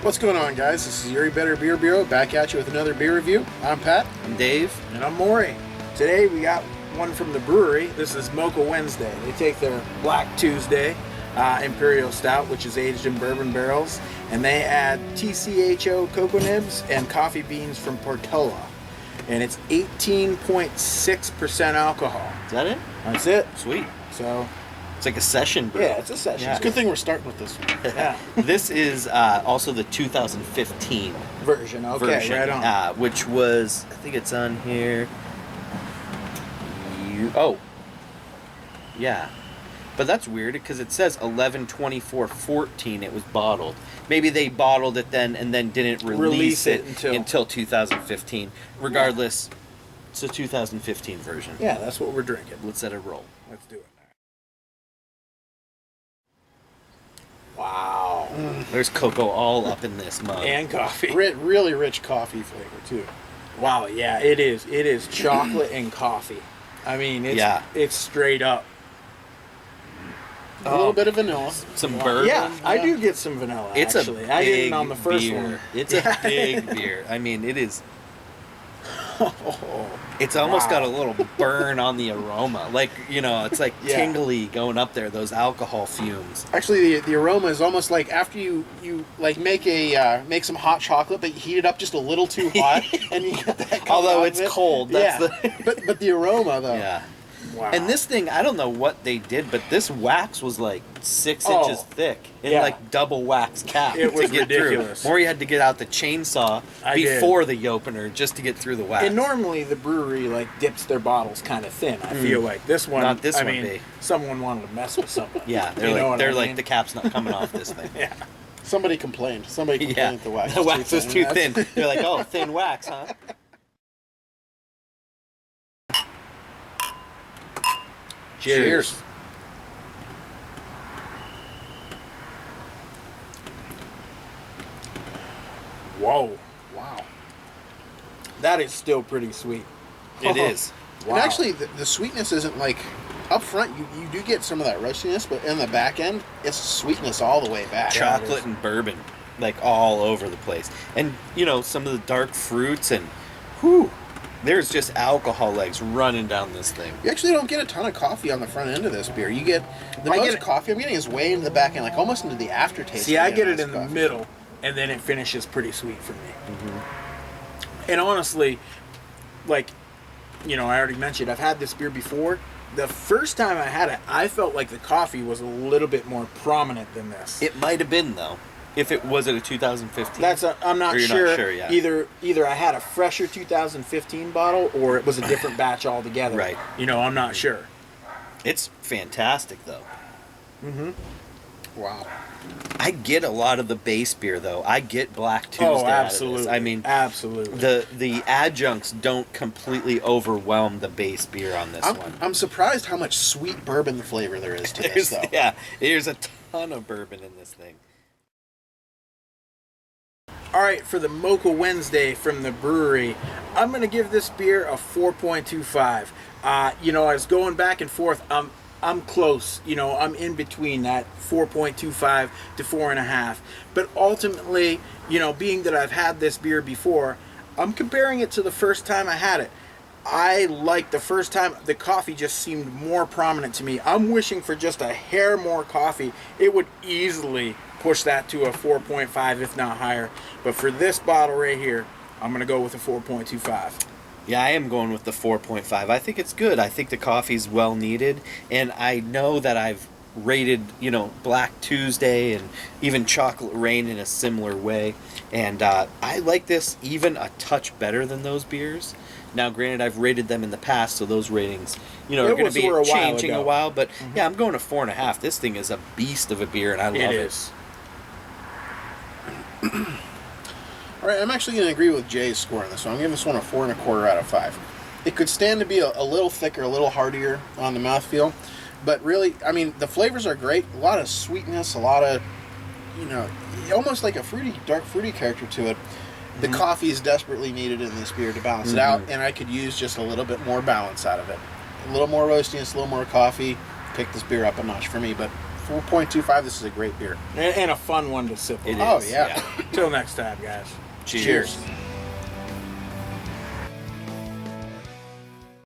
What's going on, guys? This is Erie Better Beer Bureau, back at you with another beer review. I'm Pat. I'm Dave. And I'm Maury. Today we got one from the Bruery. This is Mocha Wednesday. They take their Black Tuesday Imperial Stout, which is aged in bourbon barrels, and they add TCHO cocoa nibs and coffee beans from Portola. And it's 18.6% alcohol. Is that it? That's it. Sweet. So, It's like a session brew. yeah, it's a session. Yeah. It's a good thing we're starting with this one. Yeah. This is also the 2015 Version. Okay, version, right on. which was, I think it's on here. Oh, yeah. But that's weird because it says 11/24/14 it was bottled. Maybe they bottled it then and then didn't release it until 2015. Regardless, it's a 2015 version. Yeah, that's what we're drinking. Let's let it roll. Let's do it. Wow. There's cocoa all up in this mug. And coffee. Really rich coffee flavor, too. Wow, yeah, it is. It is chocolate and coffee. I mean, it's straight up. A little bit of vanilla. Some bourbon. Yeah, I do get some vanilla. It's actually. a big I didn't on the first beer. one. It's a big beer. I mean, it is. It's almost got a little burn on the aroma. Like, it's like tingly going up there, those alcohol fumes. Actually, the aroma is almost like after you like make some hot chocolate, but you heat it up just a little too hot, and you get that. Although it's cold. That's but the aroma though. Yeah. Wow. And this thing, I don't know what they did, but this wax was like 6 inches thick in like double wax cap. It was to get ridiculous. Through. Maury had to get out the chainsaw before the opener just to get through the wax. And normally the brewery like dips their bottles kind of thin. I feel like this one. Not this I one, mean, big. Someone wanted to mess with something. Yeah, they're like the cap's not coming off this thing. Yeah. Somebody complained. Somebody complained that the wax. The wax was too thin. That's- They're like, oh, thin wax, huh? Cheers. Whoa. Wow. That is still pretty sweet. It is. Wow. And actually, the sweetness isn't like up front. You do get some of that rustiness, but in the back end, it's sweetness all the way back. Chocolate and bourbon, like all over the place. And, some of the dark fruits and, there's just alcohol legs running down this thing. You actually don't get a ton of coffee on the front end of this beer. You get the most coffee I'm getting is way into the back end, like almost into the aftertaste. See, I get it in the middle, and then it finishes pretty sweet for me. Mm-hmm. And honestly, I already mentioned, I've had this beer before. The first time I had it, I felt like the coffee was a little bit more prominent than this. It might have been, though. If it was it a 2015? I'm not sure. Not sure yet. Either I had a fresher 2015 bottle or it was a different batch altogether. Right. I'm not sure. It's fantastic, though. Mm-hmm. Wow. I get a lot of the base beer, though. I get Black Tuesday. Oh, out of absolutely. this. I mean, absolutely. The adjuncts don't completely overwhelm the base beer on this one. I'm surprised how much sweet bourbon flavor there is to this, though. Yeah, there's a ton of bourbon in this thing. All right, for the Mocha Wednesday from the Bruery, I'm going to give this beer a 4.25. I was going back and forth. I'm close. I'm in between that 4.25 to 4.5. But ultimately, being that I've had this beer before, I'm comparing it to the first time I had it. I liked the first time. The coffee just seemed more prominent to me. I'm wishing for just a hair more coffee. It would easily push that to a 4.5, if not higher. But for this bottle right here, I'm going to go with a 4.25. Yeah, I am going with the 4.5. I think it's good. I think the coffee's well needed. And I know that I've rated, Black Tuesday and even Chocolate Rain in a similar way. And I like this even a touch better than those beers. Now, granted, I've rated them in the past, so those ratings, are going to be changing a while. But yeah, I'm going to 4.5. This thing is a beast of a beer, and I love it. It is. All right, I'm actually going to agree with Jay's score on this one. I'm giving this one a 4.25 out of 5. It could stand to be a little thicker, a little heartier on the mouthfeel, but really, I mean, the flavors are great. A lot of sweetness, a lot of, almost like a dark fruity character to it. The coffee is desperately needed in this beer to balance it out, and I could use just a little bit more balance out of it. A little more roastiness, a little more coffee, pick this beer up a notch for me, but 4.25. This is a great beer. And a fun one to sip on. It Oh, is, yeah. Till next time, guys. Cheers. Cheers.